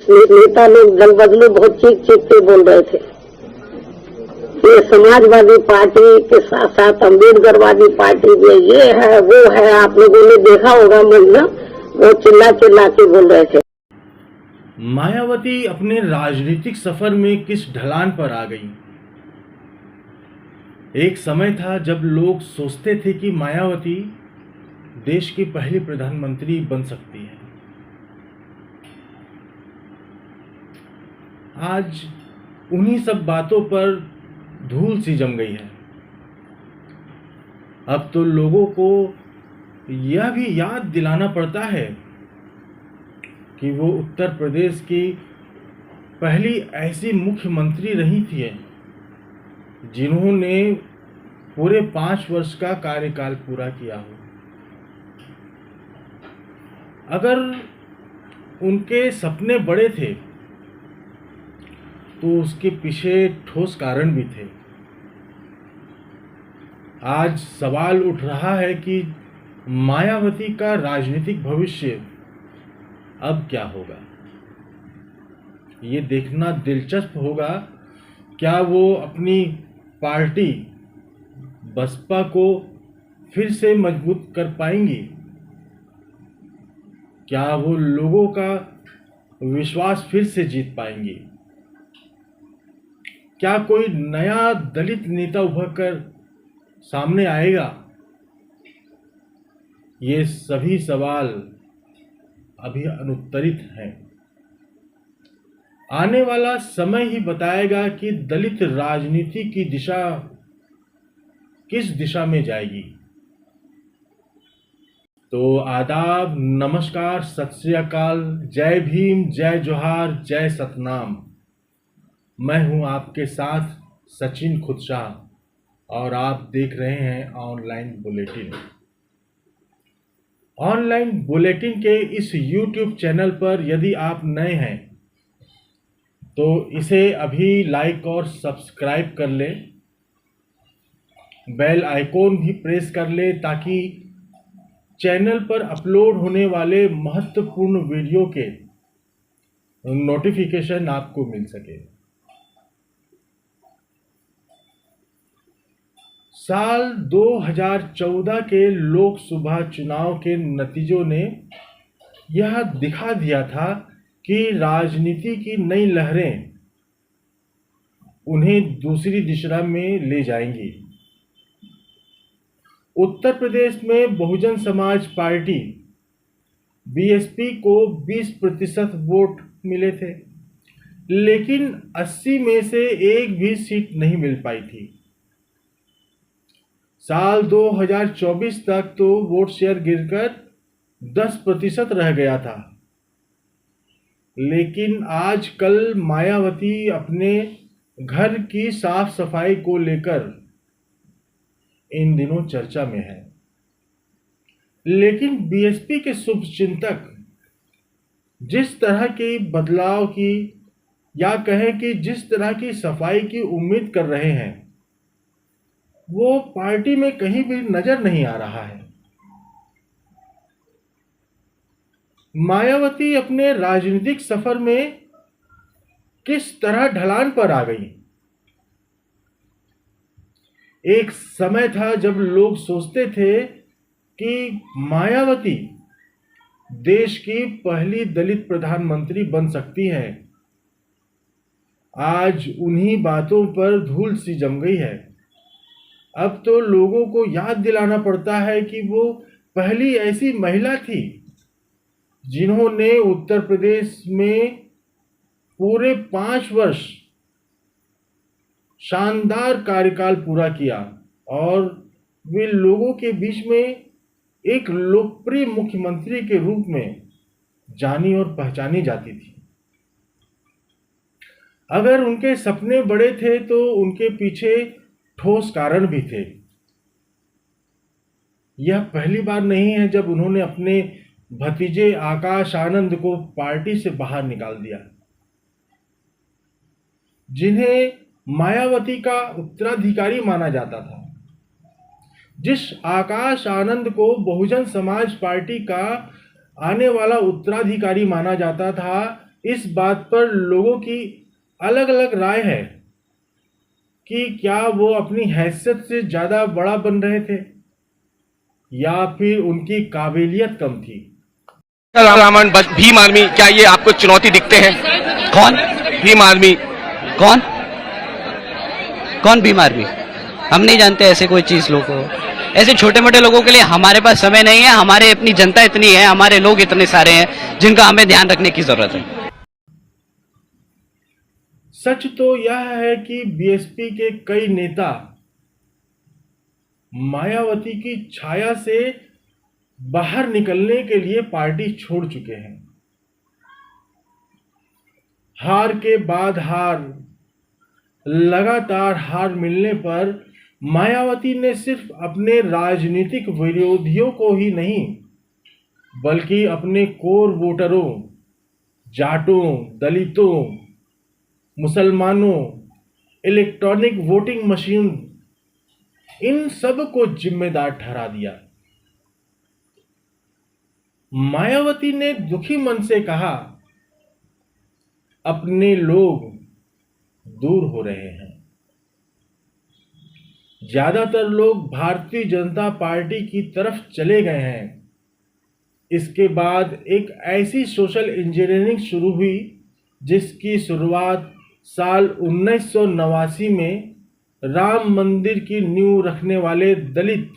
नेता लोग दल बदलू बहुत चीख चीख के बोल रहे थे। ये समाजवादी पार्टी के साथ साथ अम्बेडकरवादी पार्टी भी ये है वो है, आप लोगों ने देखा होगा मतलब वो चिल्ला चिल्ला के बोल रहे थे। मायावती अपने राजनीतिक सफर में किस ढलान पर आ गई। एक समय था जब लोग सोचते थे कि मायावती देश की पहली प्रधानमंत्री बन सकती है। आज उन्हीं सब बातों पर धूल सी जम गई है। अब तो लोगों को यह भी याद दिलाना पड़ता है कि वो उत्तर प्रदेश की पहली ऐसी मुख्यमंत्री रही थी जिन्होंने पूरे 5 वर्ष का कार्यकाल पूरा किया हो। अगर उनके सपने बड़े थे तो उसके पीछे ठोस कारण भी थे। आज सवाल उठ रहा है कि मायावती का राजनीतिक भविष्य अब क्या होगा। ये देखना दिलचस्प होगा, क्या वो अपनी पार्टी बसपा को फिर से मजबूत कर पाएंगी? क्या वो लोगों का विश्वास फिर से जीत पाएंगी? क्या कोई नया दलित नेता उभर कर सामने आएगा? ये सभी सवाल अभी अनुत्तरित हैं। आने वाला समय ही बताएगा कि दलित राजनीति की दिशा किस दिशा में जाएगी। तो आदाब, नमस्कार, सत श्री अकाल, जय भीम, जय जोहार, जय सतनाम। मैं हूं आपके साथ सचिन खुदशाह और आप देख रहे हैं ऑनलाइन बुलेटिन। ऑनलाइन बुलेटिन के इस YouTube चैनल पर यदि आप नए हैं तो इसे अभी लाइक और सब्सक्राइब कर लें, बेल आइकॉन भी प्रेस कर लें ताकि चैनल पर अपलोड होने वाले महत्वपूर्ण वीडियो के नोटिफिकेशन आपको मिल सके। साल 2014 के लोकसभा चुनाव के नतीजों ने यह दिखा दिया था कि राजनीति की नई लहरें उन्हें दूसरी दिशा में ले जाएंगी। उत्तर प्रदेश में बहुजन समाज पार्टी बीएसपी को 20% वोट मिले थे, लेकिन 80 में से एक भी सीट नहीं मिल पाई थी। साल 2024 तक तो वोट शेयर गिरकर 10% रह गया था, लेकिन आजकल मायावती अपने घर की साफ सफाई को लेकर इन दिनों चर्चा में है। लेकिन बीएसपी के शुभचिंतक जिस तरह के बदलाव की या कहें कि जिस तरह की सफाई की उम्मीद कर रहे हैं वो पार्टी में कहीं भी नजर नहीं आ रहा है। मायावती अपने राजनीतिक सफर में किस तरह ढलान पर आ गई। एक समय था जब लोग सोचते थे कि मायावती देश की पहली दलित प्रधानमंत्री बन सकती है। आज उन्हीं बातों पर धूल सी जम गई है। अब तो लोगों को याद दिलाना पड़ता है कि वो पहली ऐसी महिला थी जिन्होंने उत्तर प्रदेश में पूरे 5 वर्ष शानदार कार्यकाल पूरा किया और वे लोगों के बीच में एक लोकप्रिय मुख्यमंत्री के रूप में जानी और पहचानी जाती थी। अगर उनके सपने बड़े थे तो उनके पीछे ठोस कारण भी थे। यह पहली बार नहीं है जब उन्होंने अपने भतीजे आकाश आनंद को पार्टी से बाहर निकाल दिया, जिन्हें मायावती का उत्तराधिकारी माना जाता था। जिस आकाश आनंद को बहुजन समाज पार्टी का आने वाला उत्तराधिकारी माना जाता था, इस बात पर लोगों की अलग अलग राय है कि क्या वो अपनी हैसियत से ज़्यादा बड़ा बन रहे थे या फिर उनकी काबिलियत कम थी। रावण भीम आर्मी, क्या ये आपको चुनौती दिखते हैं? कौन? भीम आर्मी। कौन? कौन भीम आर्मी? हम नहीं जानते ऐसे कोई चीज लोगों को। ऐसे छोटे मोटे लोगों के लिए हमारे पास समय नहीं है। हमारे अपनी जनता इतनी है, हमारे लोग इतने सारे हैं जिनका हमें ध्यान रखने की जरूरत है। सच तो यह है कि बीएसपी के कई नेता मायावती की छाया से बाहर निकलने के लिए पार्टी छोड़ चुके हैं। हार के बाद हार, लगातार हार मिलने पर मायावती ने सिर्फ अपने राजनीतिक विरोधियों को ही नहीं बल्कि अपने कोर वोटरों, जाटों, दलितों, मुसलमानों, इलेक्ट्रॉनिक वोटिंग मशीन, इन सब को जिम्मेदार ठहरा दिया। मायावती ने दुखी मन से कहा, अपने लोग दूर हो रहे हैं। ज्यादातर लोग भारतीय जनता पार्टी की तरफ चले गए हैं। इसके बाद एक ऐसी सोशल इंजीनियरिंग शुरू हुई जिसकी शुरुआत साल 1989 में राम मंदिर की नींव रखने वाले दलित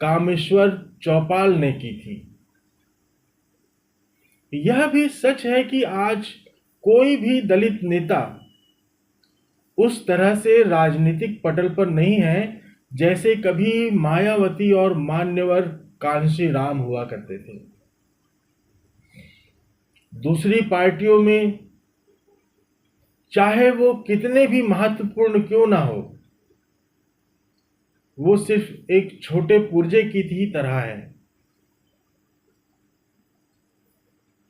कामेश्वर चौपाल ने की थी। यह भी सच है कि आज कोई भी दलित नेता उस तरह से राजनीतिक पटल पर नहीं है जैसे कभी मायावती और मान्यवर कांशी राम हुआ करते थे। दूसरी पार्टियों में चाहे वो कितने भी महत्वपूर्ण क्यों ना हो, वो सिर्फ एक छोटे पुर्जे की ही तरह है।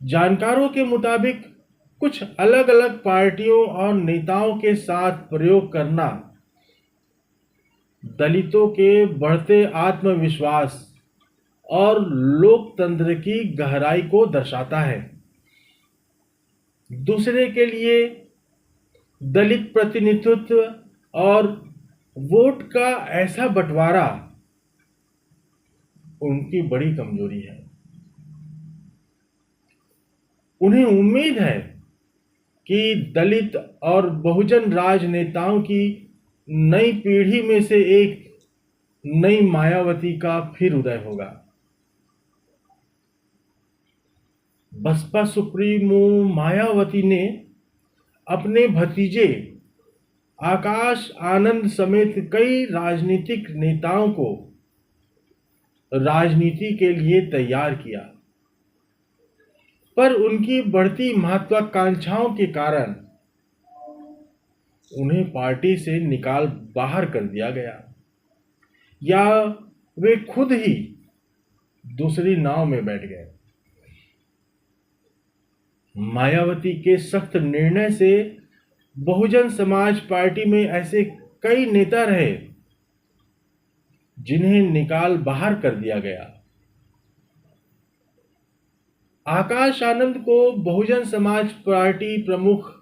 जानकारों के मुताबिक कुछ अलग अलग पार्टियों और नेताओं के साथ प्रयोग करना दलितों के बढ़ते आत्मविश्वास और लोकतंत्र की गहराई को दर्शाता है। दूसरे के लिए दलित प्रतिनिधित्व और वोट का ऐसा बंटवारा उनकी बड़ी कमजोरी है। उन्हें उम्मीद है कि दलित और बहुजन राजनेताओं की नई पीढ़ी में से एक नई मायावती का फिर उदय होगा। बसपा सुप्रीमो मायावती ने अपने भतीजे आकाश आनंद समेत कई राजनीतिक नेताओं को राजनीति के लिए तैयार किया, पर उनकी बढ़ती महत्वाकांक्षाओं के कारण उन्हें पार्टी से निकाल बाहर कर दिया गया या वे खुद ही दूसरी नाव में बैठ गए। मायावती के सख्त निर्णय से बहुजन समाज पार्टी में ऐसे कई नेता रहे जिन्हें निकाल बाहर कर दिया गया। आकाश आनंद को बहुजन समाज पार्टी प्रमुख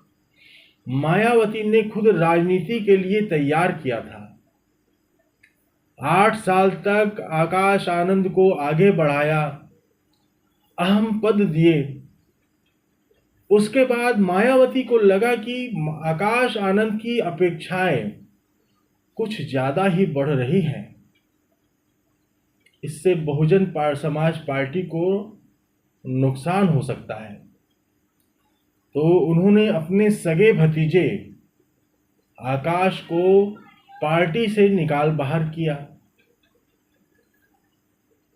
मायावती ने खुद राजनीति के लिए तैयार किया था। 8 साल तक आकाश आनंद को आगे बढ़ाया, अहम पद दिए। उसके बाद मायावती को लगा कि आकाश आनंद की अपेक्षाएं कुछ ज्यादा ही बढ़ रही हैं। इससे बहुजन समाज पार्टी को नुकसान हो सकता है, तो उन्होंने अपने सगे भतीजे आकाश को पार्टी से निकाल बाहर किया।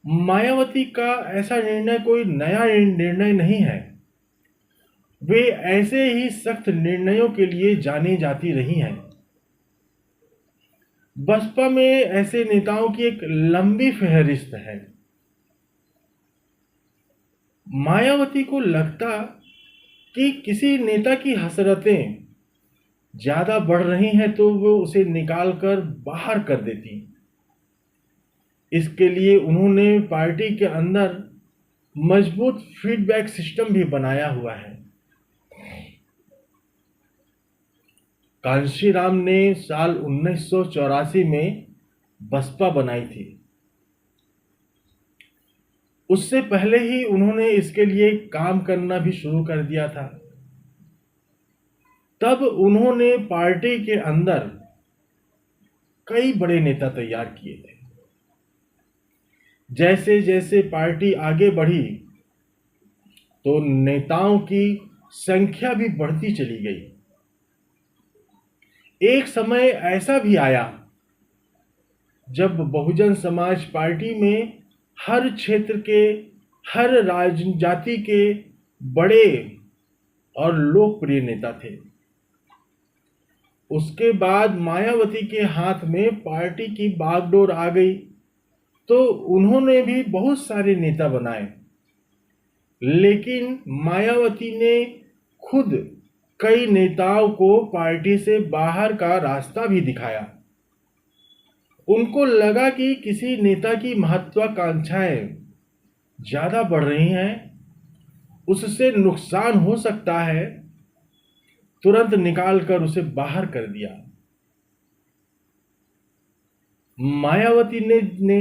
मायावती का ऐसा निर्णय कोई नया निर्णय नहीं है। वे ऐसे ही सख्त निर्णयों के लिए जानी जाती रही हैं। बसपा में ऐसे नेताओं की एक लंबी फहरिस्त है। मायावती को लगता कि किसी नेता की हसरतें ज्यादा बढ़ रही हैं तो वो उसे निकालकर बाहर कर देती। इसके लिए उन्होंने पार्टी के अंदर मजबूत फीडबैक सिस्टम भी बनाया हुआ है। कांशीराम ने साल 1984 में बसपा बनाई थी। उससे पहले ही उन्होंने इसके लिए काम करना भी शुरू कर दिया था। तब उन्होंने पार्टी के अंदर कई बड़े नेता तैयार किए थे। जैसे जैसे पार्टी आगे बढ़ी तो नेताओं की संख्या भी बढ़ती चली गई। एक समय ऐसा भी आया जब बहुजन समाज पार्टी में हर क्षेत्र के, हर जाति के बड़े और लोकप्रिय नेता थे। उसके बाद मायावती के हाथ में पार्टी की बागडोर आ गई तो उन्होंने भी बहुत सारे नेता बनाए, लेकिन मायावती ने खुद कई नेताओं को पार्टी से बाहर का रास्ता भी दिखाया। उनको लगा कि किसी नेता की महत्वाकांक्षाएं ज्यादा बढ़ रही हैं, उससे नुकसान हो सकता है, तुरंत निकालकर उसे बाहर कर दिया। मायावती ने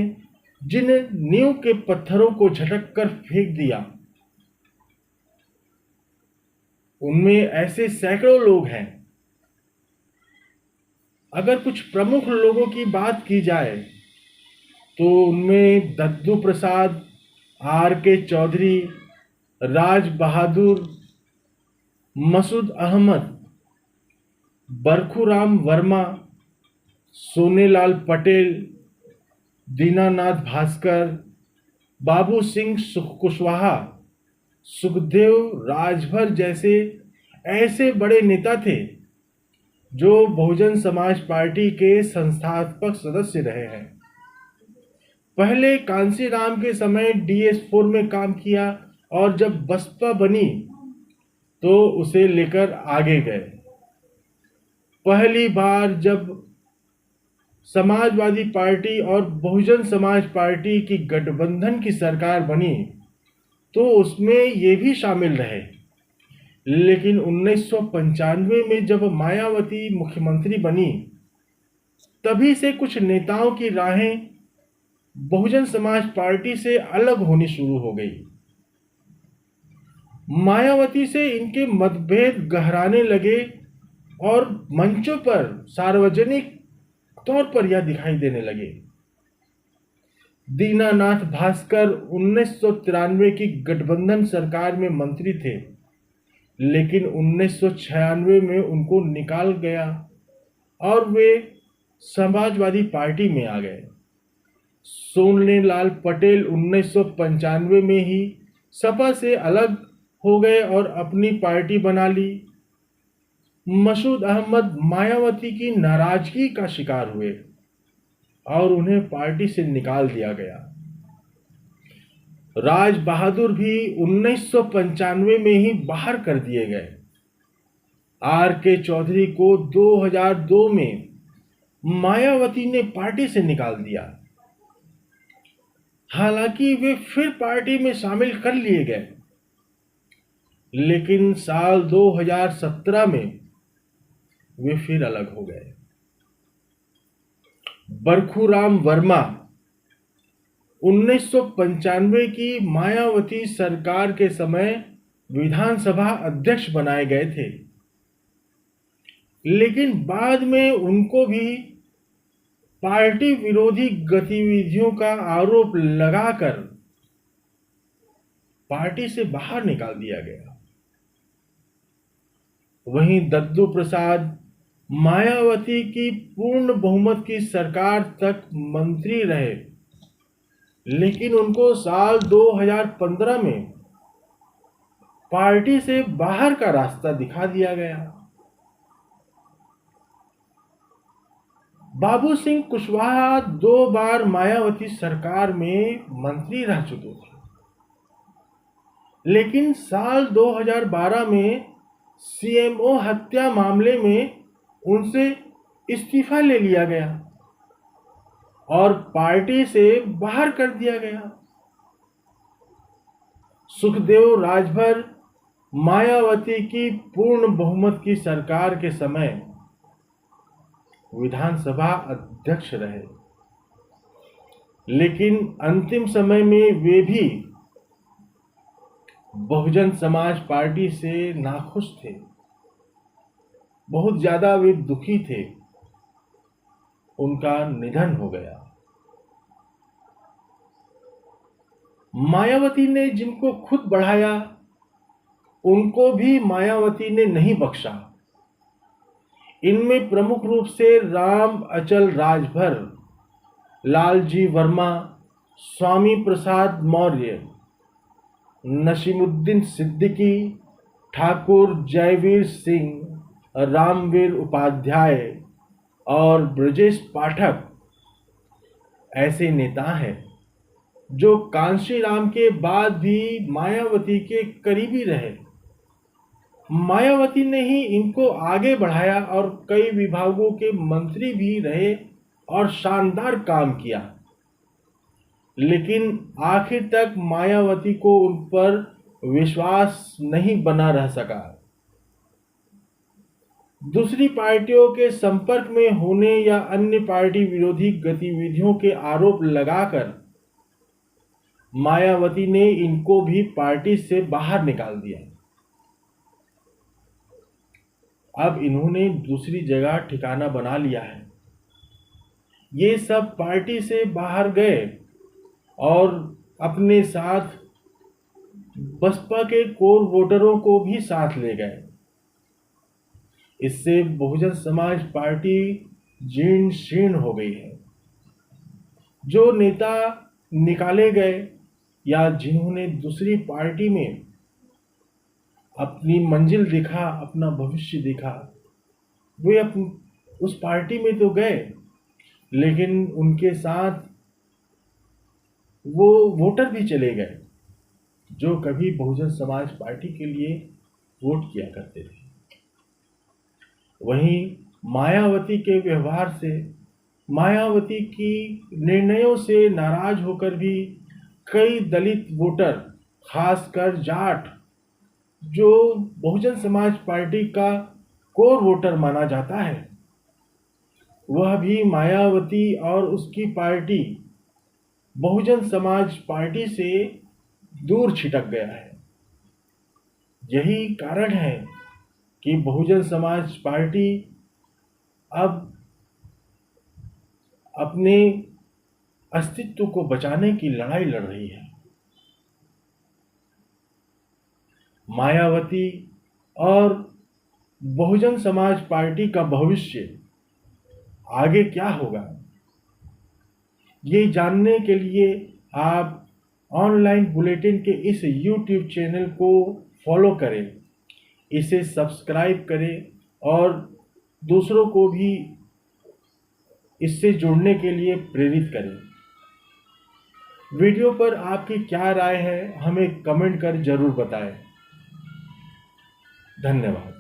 जिन नींव के पत्थरों को झटक कर फेंक दिया, उनमें ऐसे सैकड़ों लोग हैं। अगर कुछ प्रमुख लोगों की बात की जाए तो उनमें दद्दू प्रसाद, R.K. चौधरी, राज बहादुर, मसूद अहमद, बरखूराम वर्मा, सोनेलाल पटेल, दीनानाथ भास्कर, बाबू सिंह कुशवाहा, सुखदेव राजभर जैसे ऐसे बड़े नेता थे जो बहुजन समाज पार्टी के संस्थापक सदस्य रहे हैं। पहले कांशीराम के समय DS4 में काम किया और जब बसपा बनी तो उसे लेकर आगे गए। पहली बार जब समाजवादी पार्टी और बहुजन समाज पार्टी की गठबंधन की सरकार बनी तो उसमें ये भी शामिल रहे, लेकिन 1995 में जब मायावती मुख्यमंत्री बनी तभी से कुछ नेताओं की राहें बहुजन समाज पार्टी से अलग होनी शुरू हो गई। मायावती से इनके मतभेद गहराने लगे और मंचों पर सार्वजनिक तौर पर यह दिखाई देने लगे। दीनानाथ भास्कर 1993 की गठबंधन सरकार में मंत्री थे, लेकिन 1996 में उनको निकाल गया और वे समाजवादी पार्टी में आ गए। सोनेलाल पटेल 1995 में ही सपा से अलग हो गए और अपनी पार्टी बना ली। मसूद अहमद मायावती की नाराजगी का शिकार हुए और उन्हें पार्टी से निकाल दिया गया। राज बहादुर भी 1995 में ही बाहर कर दिए गए। R.K. चौधरी को 2002 में मायावती ने पार्टी से निकाल दिया। हालांकि वे फिर पार्टी में शामिल कर लिए गए, लेकिन साल 2017 में वे फिर अलग हो गए। बरखूराम वर्मा 1995 की मायावती सरकार के समय विधानसभा अध्यक्ष बनाए गए थे, लेकिन बाद में उनको भी पार्टी विरोधी गतिविधियों का आरोप लगाकर पार्टी से बाहर निकाल दिया गया। वहीं दद्दू प्रसाद मायावती की पूर्ण बहुमत की सरकार तक मंत्री रहे, लेकिन उनको साल 2015 में पार्टी से बाहर का रास्ता दिखा दिया गया। बाबू सिंह कुशवाहा 2 बार मायावती सरकार में मंत्री रह चुके थे, लेकिन साल 2012 में CMO हत्या मामले में उनसे इस्तीफा ले लिया गया और पार्टी से बाहर कर दिया गया। सुखदेव राजभर मायावती की पूर्ण बहुमत की सरकार के समय विधानसभा अध्यक्ष रहे, लेकिन अंतिम समय में वे भी बहुजन समाज पार्टी से नाखुश थे। बहुत ज्यादा वे दुखी थे। उनका निधन हो गया। मायावती ने जिनको खुद बढ़ाया, उनको भी मायावती ने नहीं बख्शा। इनमें प्रमुख रूप से राम अचल राजभर, लालजी वर्मा, स्वामी प्रसाद मौर्य, नसीमुद्दीन सिद्दीकी, ठाकुर जयवीर सिंह, रामवीर उपाध्याय और ब्रजेश पाठक ऐसे नेता हैं जो कांशीराम के बाद भी मायावती के करीबी रहे। मायावती ने ही इनको आगे बढ़ाया और कई विभागों के मंत्री भी रहे और शानदार काम किया, लेकिन आखिर तक मायावती को उन पर विश्वास नहीं बना रह सका। दूसरी पार्टियों के संपर्क में होने या अन्य पार्टी विरोधी गतिविधियों के आरोप लगाकर मायावती ने इनको भी पार्टी से बाहर निकाल दिया। अब इन्होंने दूसरी जगह ठिकाना बना लिया है। ये सब पार्टी से बाहर गए और अपने साथ बसपा के कोर वोटरों को भी साथ ले गए। इससे बहुजन समाज पार्टी जीर्ण शीर्ण हो गई है। जो नेता निकाले गए या जिन्होंने दूसरी पार्टी में अपनी मंजिल देखा, अपना भविष्य देखा, वे उस पार्टी में तो गए, लेकिन उनके साथ वो वोटर भी चले गए जो कभी बहुजन समाज पार्टी के लिए वोट किया करते थे। वहीं मायावती के व्यवहार से, मायावती की निर्णयों से नाराज होकर भी कई दलित वोटर, खासकर जाट, जो बहुजन समाज पार्टी का कोर वोटर माना जाता है, वह भी मायावती और उसकी पार्टी बहुजन समाज पार्टी से दूर छिटक गया है। यही कारण है कि बहुजन समाज पार्टी अब अपने अस्तित्व को बचाने की लड़ाई लड़ रही है। मायावती और बहुजन समाज पार्टी का भविष्य आगे क्या होगा, ये जानने के लिए आप ऑनलाइन बुलेटिन के इस YouTube चैनल को फॉलो करें, इसे सब्सक्राइब करें और दूसरों को भी इससे जुड़ने के लिए प्रेरित करें। वीडियो पर आपकी क्या राय है, हमें कमेंट कर जरूर बताएं। धन्यवाद।